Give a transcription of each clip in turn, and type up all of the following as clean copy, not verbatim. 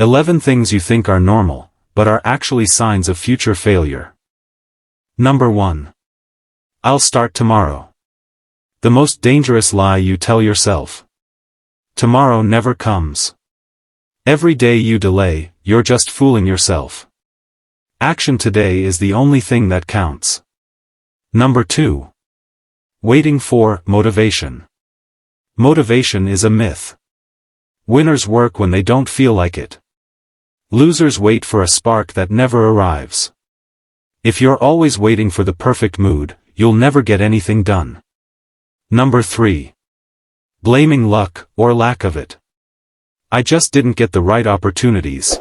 11 things you think are normal, but are actually signs of future failure. Number 1. I'll start tomorrow. The most dangerous lie you tell yourself. Tomorrow never comes. Every day you delay, you're just fooling yourself. Action today is the only thing that counts. Number 2. Waiting for motivation. Motivation is a myth. Winners work when they don't feel like it. Losers wait for a spark that never arrives. If you're always waiting for the perfect mood, you'll never get anything done. Number 3. Blaming luck or lack of it. I just didn't get the right opportunities.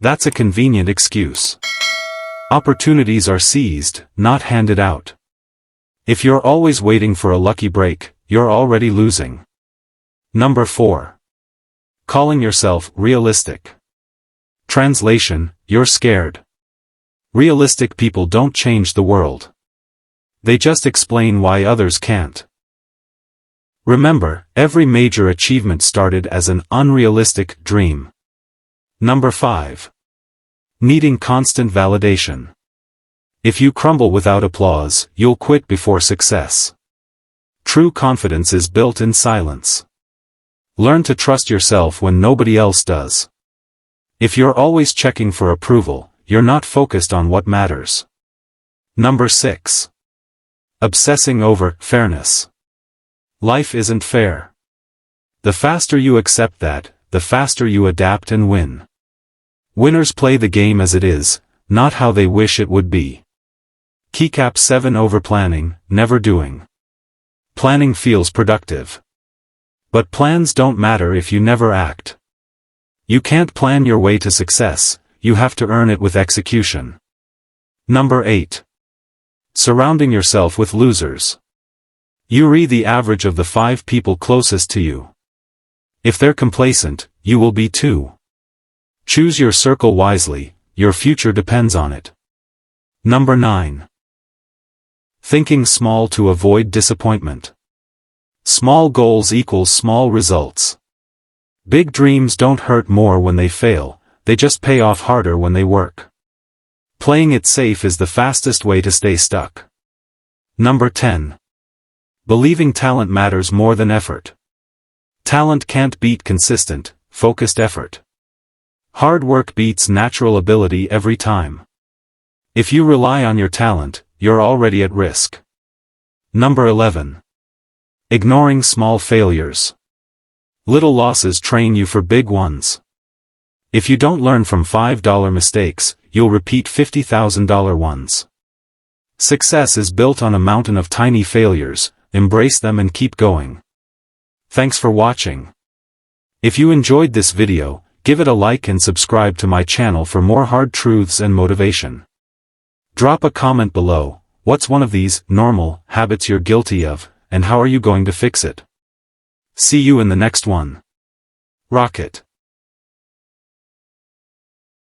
That's a convenient excuse. Opportunities are seized, not handed out. If you're always waiting for a lucky break, you're already losing. Number 4. Calling yourself realistic. Translation: you're scared. Realistic people don't change the world. They just explain why others can't. Remember, every major achievement started as an unrealistic dream. Number 5. Needing constant validation. If you crumble without applause, you'll quit before success. True confidence is built in silence. Learn to trust yourself when nobody else does. If you're always checking for approval, you're not focused on what matters. Number 6. Obsessing over fairness. Life isn't fair. The faster you accept that, the faster you adapt and win. Winners play the game as it is, not how they wish it would be. Keycap 7. Overplanning, never doing. Planning feels productive. But plans don't matter if you never act. You can't plan your way to success, you have to earn it with execution. Number 8. Surrounding yourself with losers. You read the average of the 5 people closest to you. If they're complacent, you will be too. Choose your circle wisely, your future depends on it. Number 9. Thinking small to avoid disappointment. Small goals equals small results. Big dreams don't hurt more when they fail, they just pay off harder when they work. Playing it safe is the fastest way to stay stuck. Number 10. Believing talent matters more than effort. Talent can't beat consistent, focused effort. Hard work beats natural ability every time. If you rely on your talent, you're already at risk. Number 11. Ignoring small failures. Little losses train you for big ones. If you don't learn from $5 mistakes, you'll repeat $50,000 ones. Success is built on a mountain of tiny failures, embrace them and keep going. Thanks for watching. If you enjoyed this video, give it a like and subscribe to my channel for more hard truths and motivation. Drop a comment below, what's one of these normal habits you're guilty of, and how are you going to fix it? See you in the next one. Rock it.